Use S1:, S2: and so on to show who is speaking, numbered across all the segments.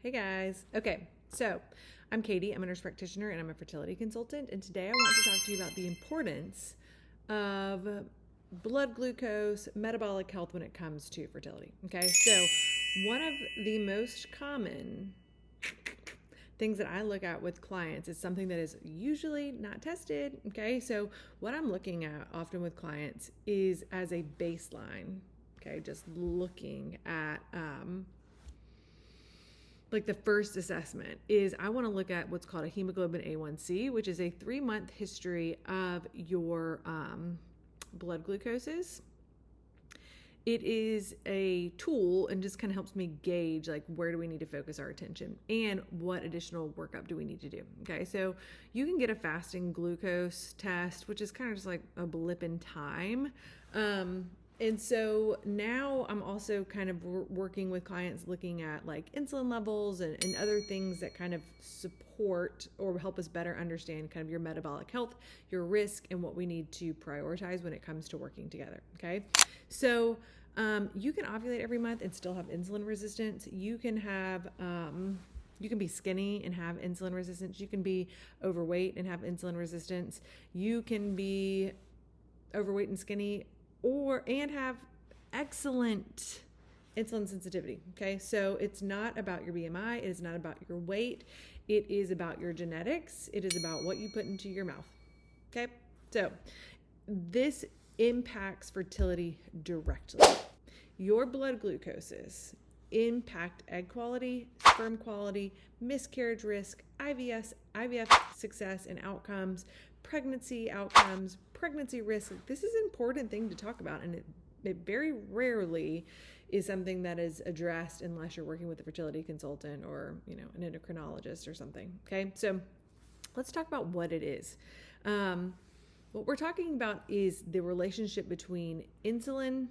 S1: Hey guys. Okay, so I'm Katie. I'm a nurse practitioner and I'm a fertility consultant. And today I want to talk to you about the importance of blood glucose, metabolic health when it comes to fertility. Okay, so one of the most common things that I look at with clients is something that is usually not tested. Okay, so what I'm looking at often with clients is as a baseline. Okay, just looking at like the first assessment is I want to look at what's called a hemoglobin A1C, which is a 3-month history of your blood glucoses. It is a tool and just kind of helps me gauge like where do we need to focus our attention and what additional workup do we need to do. Okay, so you can get a fasting glucose test, which is kind of just like a blip in time. And so now I'm also kind of working with clients looking at like insulin levels and other things that kind of support or help us better understand kind of your metabolic health, your risk, and what we need to prioritize when it comes to working together. Okay, so you can ovulate every month and still have insulin resistance. You can have you can be skinny and have insulin resistance. You can be overweight and have insulin resistance. You can be overweight and skinny and have excellent insulin sensitivity. Okay, so it's not about your BMI, it is not about your weight, it is about your genetics, it is about what you put into your mouth. Okay, so this impacts fertility directly. Your blood glucoses impact egg quality, sperm quality, miscarriage risk, IVF success and outcomes, pregnancy outcomes, pregnancy risk. This is an important thing to talk about, and it very rarely is something that is addressed unless you're working with a fertility consultant or an endocrinologist or something. Okay, so let's talk about what it is. What we're talking about is the relationship between insulin,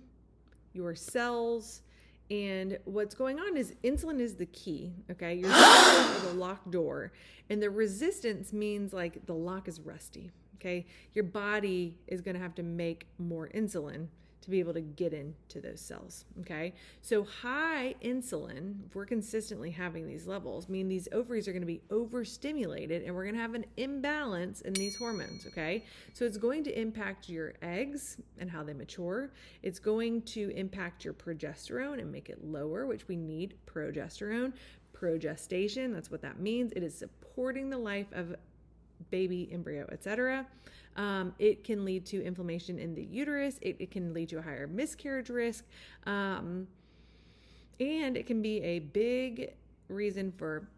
S1: your cells, and what's going on is insulin is the key, okay? Your cells are the locked door, and the resistance means like the lock is rusty, okay? Your body is going to have to make more insulin to be able to get into those cells, okay? So high insulin, if we're consistently having these levels, mean these ovaries are going to be overstimulated and we're going to have an imbalance in these hormones, okay? So it's going to impact your eggs and how they mature. It's going to impact your progesterone and make it lower, which we need progesterone. Progestation, that's what that means. It is supporting the life of baby, embryo, etc. It can lead to inflammation in the uterus. It can lead to a higher miscarriage risk. And it can be a big reason for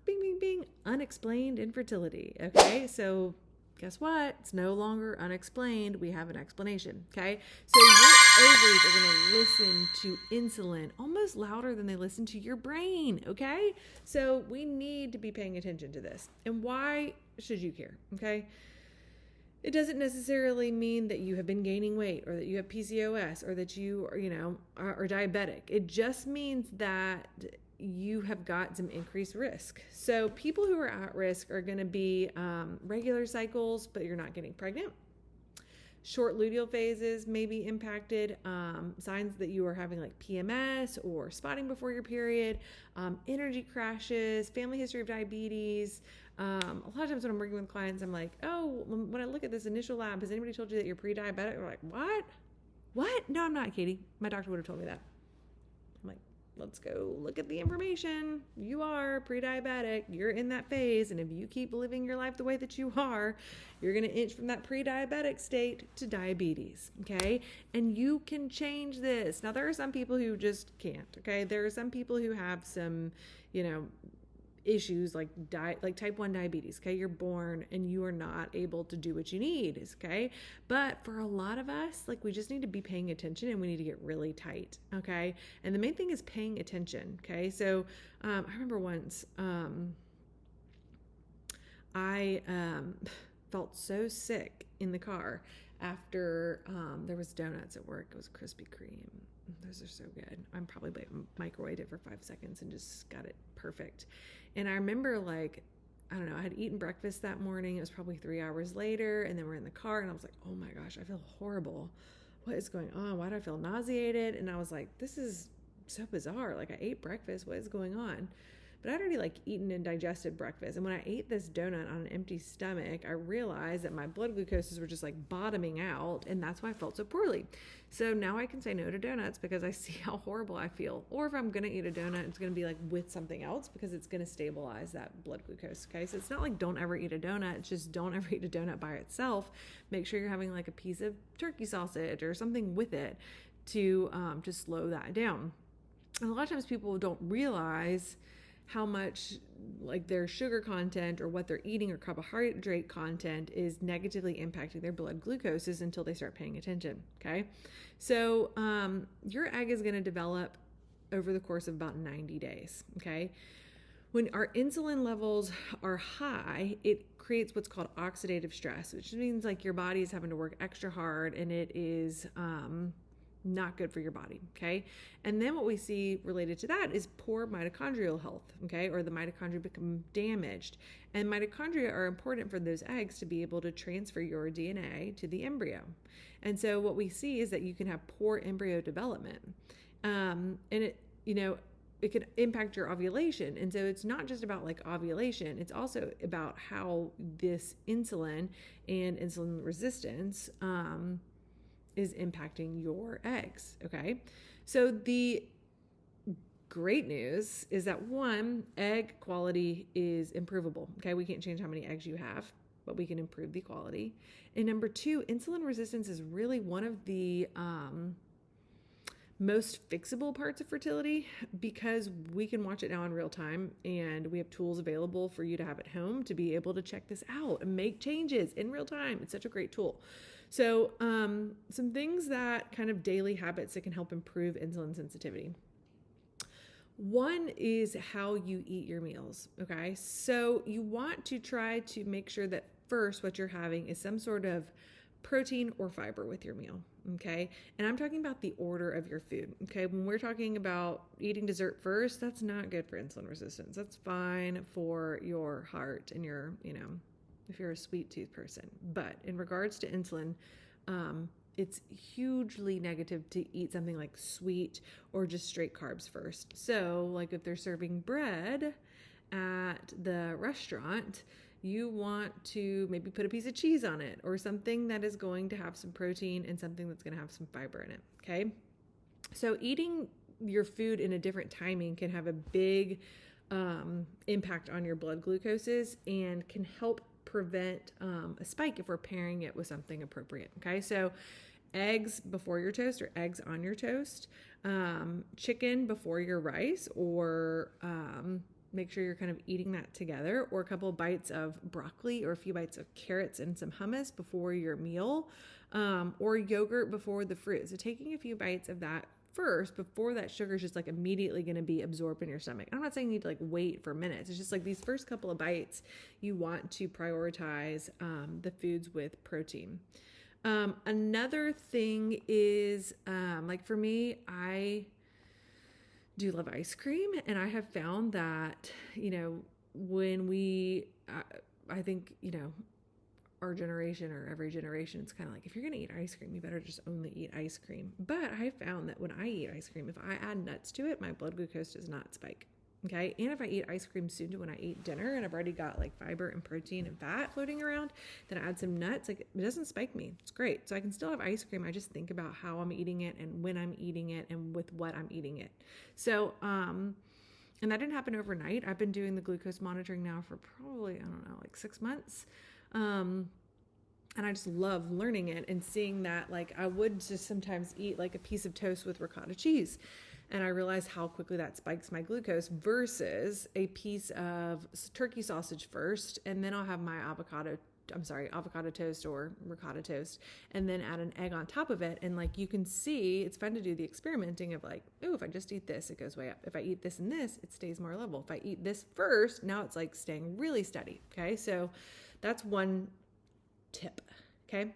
S1: unexplained infertility. Okay, so guess what? It's no longer unexplained. We have an explanation. Okay, so your ovaries are going to listen to insulin almost louder than they listen to your brain. Okay, so we need to be paying attention to this. And why should you care? Okay. It doesn't necessarily mean that you have been gaining weight or that you have PCOS or that you are diabetic. It just means that you have got some increased risk. So people who are at risk are going to be regular cycles, but you're not getting pregnant. Short luteal phases may be impacted, signs that you are having like PMS or spotting before your period, energy crashes, family history of diabetes. A lot of times when I'm working with clients, I'm like, oh, when I look at this initial lab, has anybody told you that you're pre-diabetic? We're like, what? No, I'm not, Katie. My doctor would have told me that. I'm like, let's go look at the information. You are pre-diabetic. You're in that phase. And if you keep living your life the way that you are, you're going to inch from that pre-diabetic state to diabetes. Okay. And you can change this. Now, there are some people who just can't. Okay. There are some people who have some, issues like type 1 diabetes. Okay. You're born and you are not able to do what you need. Okay. But for a lot of us, like we just need to be paying attention and we need to get really tight. Okay. And the main thing is paying attention. Okay. So, I remember once, I, felt so sick in the car after, there was donuts at work. It was Krispy Kreme. Those are so good. I'm probably microwaved it for 5 seconds and just got it perfect. And I remember I had eaten breakfast that morning. It was probably 3 hours later. And then we're in the car and I was like, oh my gosh, I feel horrible. What is going on? Why do I feel nauseated? And I was like, this is so bizarre. Like I ate breakfast. What is going on? but I'd already like eaten and digested breakfast. And when I ate this donut on an empty stomach, I realized that my blood glucoses were just like bottoming out, and that's why I felt so poorly. So now I can say no to donuts because I see how horrible I feel. Or if I'm going to eat a donut, it's going to be like with something else because it's going to stabilize that blood glucose. Okay. So it's not like don't ever eat a donut. It's just don't ever eat a donut by itself. Make sure you're having like a piece of turkey sausage or something with it to slow that down. And a lot of times people don't realize how much like their sugar content or what they're eating or carbohydrate content is negatively impacting their blood glucoses until they start paying attention. Okay. So your egg is going to develop over the course of about 90 days. Okay. When our insulin levels are high, it creates what's called oxidative stress, which means like your body is having to work extra hard, and it is not good for your body. Okay. And then what we see related to that is poor mitochondrial health. Okay. Or the mitochondria become damaged, and mitochondria are important for those eggs to be able to transfer your DNA to the embryo. And so what we see is that you can have poor embryo development. And it can impact your ovulation. And so it's not just about like ovulation, it's also about how this insulin and insulin resistance is impacting your eggs. Okay. So the great news is that one, egg quality is improvable. Okay. We can't change how many eggs you have, but we can improve the quality. And number two, insulin resistance is really one of the most fixable parts of fertility because we can watch it now in real time, and we have tools available for you to have at home to be able to check this out and make changes in real time. It's such a great tool. So some things that kind of daily habits that can help improve insulin sensitivity. One is how you eat your meals. Okay. So you want to try to make sure that first what you're having is some sort of protein or fiber with your meal. Okay. And I'm talking about the order of your food. Okay. When we're talking about eating dessert first, that's not good for insulin resistance. That's fine for your heart and your, if you're a sweet tooth person. But in regards to insulin, it's hugely negative to eat something like sweet or just straight carbs first. So like if they're serving bread at the restaurant, you want to maybe put a piece of cheese on it or something that is going to have some protein and something that's going to have some fiber in it. Okay. So eating your food in a different timing can have a big impact on your blood glucoses and can help prevent a spike if we're pairing it with something appropriate. Okay. So eggs before your toast or eggs on your toast, chicken before your rice, or make sure you're kind of eating that together, or a couple of bites of broccoli or a few bites of carrots and some hummus before your meal, or yogurt before the fruit. So taking a few bites of that first before that sugar is just like immediately going to be absorbed in your stomach. I'm not saying you need to like wait for minutes. It's just like these first couple of bites, you want to prioritize the foods with protein. Another thing is like for me, I do love ice cream, and I have found that, when we, I think, our generation or every generation, it's kind of like, if you're going to eat ice cream, you better just only eat ice cream. But I found that when I eat ice cream, if I add nuts to it, my blood glucose does not spike. Okay. And if I eat ice cream soon to when I eat dinner and I've already got like fiber and protein and fat floating around, then I add some nuts, like it doesn't spike me. It's great. So I can still have ice cream. I just think about how I'm eating it and when I'm eating it and with what I'm eating it. So, and that didn't happen overnight. I've been doing the glucose monitoring now for probably, like 6 months. And I just love learning it and seeing that, like, I would just sometimes eat like a piece of toast with ricotta cheese. And I realized how quickly that spikes my glucose versus a piece of turkey sausage first. And then I'll have my avocado toast or ricotta toast, and then add an egg on top of it. And like, you can see, it's fun to do the experimenting of like, oh, if I just eat this, it goes way up. If I eat this and this, it stays more level. If I eat this first, now it's like staying really steady. Okay. So that's one tip. Okay.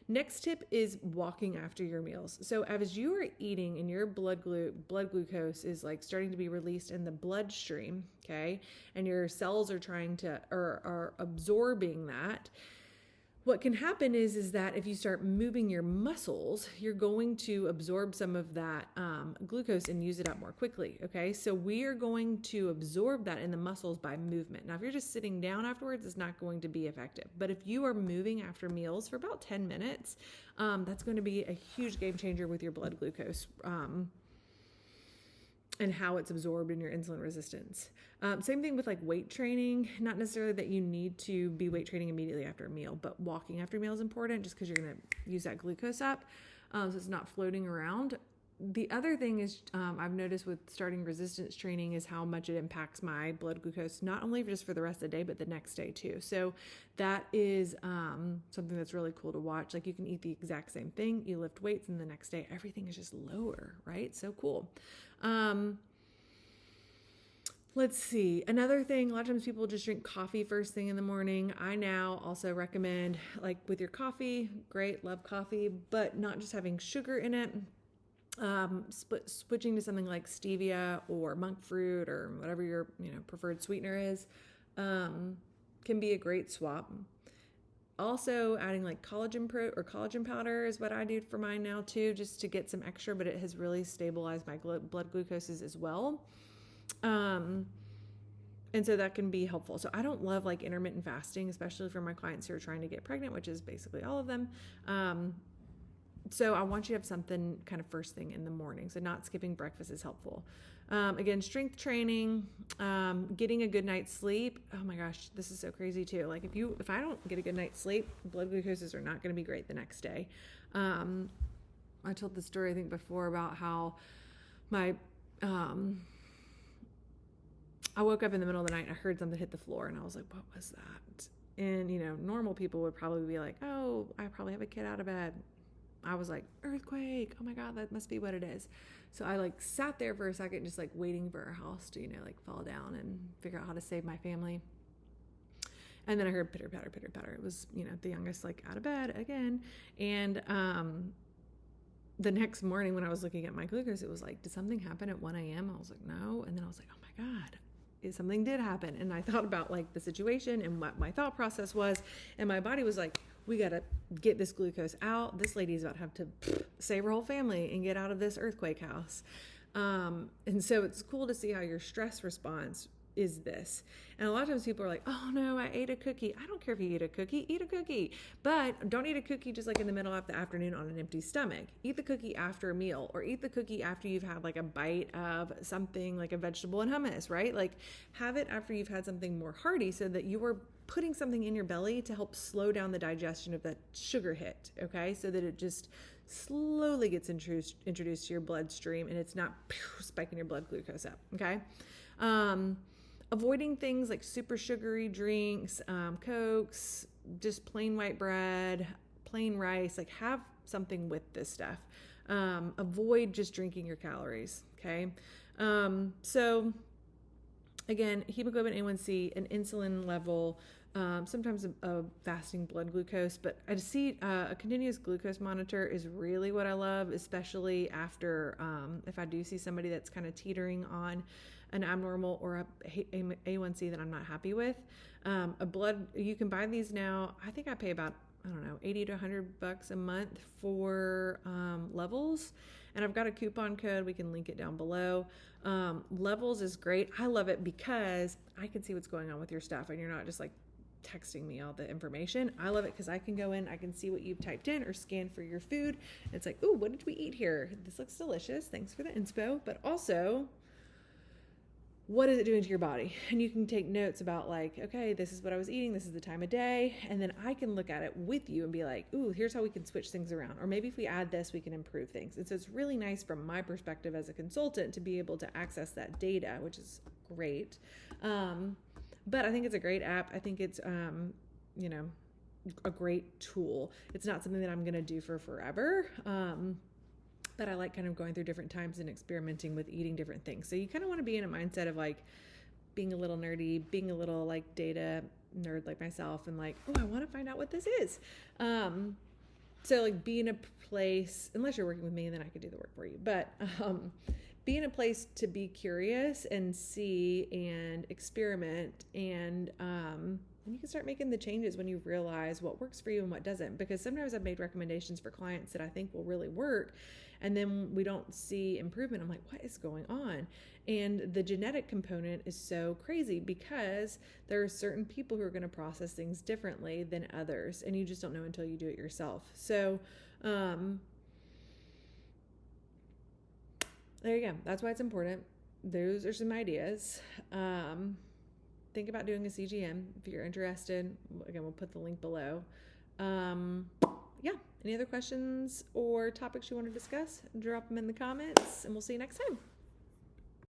S1: Next tip is walking after your meals. So as you are eating and your blood glucose is like starting to be released in the bloodstream, okay, and your cells are trying to, or are absorbing that, what can happen is that if you start moving your muscles, you're going to absorb some of that glucose and use it up more quickly. Okay, so we are going to absorb that in the muscles by movement. Now, if you're just sitting down afterwards, it's not going to be effective. But if you are moving after meals for about 10 minutes, that's going to be a huge game changer with your blood glucose. And how it's absorbed in your insulin resistance. Same thing with like weight training. Not necessarily that you need to be weight training immediately after a meal, but walking after a meal is important just because you're going to use that glucose up. So it's not floating around. The other thing is I've noticed with starting resistance training is how much it impacts my blood glucose, not only just for the rest of the day, but the next day too. So that is something that's really cool to watch. Like you can eat the exact same thing, you lift weights, and the next day everything is just lower, right? So cool. Let's see. Another thing, a lot of times people just drink coffee first thing in the morning. I now also recommend, like with your coffee, great, love coffee, but not just having sugar in it. Switching to something like stevia or monk fruit or whatever your preferred sweetener is, can be a great swap. Also, adding like collagen powder is what I do for mine now too, just to get some extra, but it has really stabilized my blood glucoses as well. And so that can be helpful. So I don't love like intermittent fasting, especially for my clients who are trying to get pregnant, which is basically all of them. So I want you to have something kind of first thing in the morning. So not skipping breakfast is helpful. Again, strength training, getting a good night's sleep. Oh my gosh, this is so crazy too. Like if I don't get a good night's sleep, blood glucoses are not going to be great the next day. I told the story, I think before, about how I woke up in the middle of the night and I heard something hit the floor and I was like, what was that? And normal people would probably be like, oh, I probably have a kid out of bed. I was like, earthquake. Oh my God, that must be what it is. So I like sat there for a second, just like waiting for our house to, like fall down and figure out how to save my family. And then I heard pitter patter, pitter patter. It was, the youngest like out of bed again. And, the next morning when I was looking at my glucose, it was like, did something happen at 1 a.m.? I was like, no. And then I was like, oh my God, something did happen. And I thought about like the situation and what my thought process was. And my body was like, we got to get this glucose out. This lady's about to have to save her whole family and get out of this earthquake house. And so it's cool to see how your stress response is this. And a lot of times people are like, oh no, I ate a cookie. I don't care if you eat a cookie, but don't eat a cookie just like in the middle of the afternoon on an empty stomach. Eat the cookie after a meal, or eat the cookie after you've had like a bite of something like a vegetable and hummus, right? Like have it after you've had something more hearty so that you are putting something in your belly to help slow down the digestion of that sugar hit, okay? So that it just slowly gets introduced to your bloodstream and it's not spiking your blood glucose up, okay? Avoiding things like super sugary drinks, Cokes, just plain white bread, plain rice, like have something with this stuff. Avoid just drinking your calories, okay? So again, hemoglobin A1C, an insulin level, sometimes a fasting blood glucose, but I see a continuous glucose monitor is really what I love, especially after if I do see somebody that's kind of teetering on an abnormal or a A1C that I'm not happy with. You can buy these now. I think I pay about, $80 to $100 a month for Levels. And I've got a coupon code. We can link it down below. Levels is great. I love it because I can see what's going on with your stuff and you're not just like texting me all the information. I love it because I can go in, I can see what you've typed in or scan for your food. It's like, oh, what did we eat here? This looks delicious. Thanks for the inspo. But also, what is it doing to your body? And you can take notes about like, okay, this is what I was eating. This is the time of day. And then I can look at it with you and be like, ooh, here's how we can switch things around. Or maybe if we add this, we can improve things. And so it's really nice from my perspective as a consultant to be able to access that data, which is great. But I think it's a great app. I think it's, a great tool. It's not something that I'm going to do for forever. But I like kind of going through different times and experimenting with eating different things. So you kind of want to be in a mindset of like being a little nerdy, being a little like data nerd like myself, and like, oh, I want to find out what this is. So like be in a place, unless you're working with me, then I could do the work for you. But be in a place to be curious and see and experiment, and you can start making the changes when you realize what works for you and what doesn't. Because sometimes I've made recommendations for clients that I think will really work, and then we don't see improvement. I'm like, what is going on? And the genetic component is so crazy because there are certain people who are going to process things differently than others, and you just don't know until you do it yourself. So there you go. That's why it's important. Those are some ideas. Think about doing a CGM if you're interested. Again, we'll put the link below. Yeah. Any other questions or topics you want to discuss? Drop them in the comments, and we'll see you next time.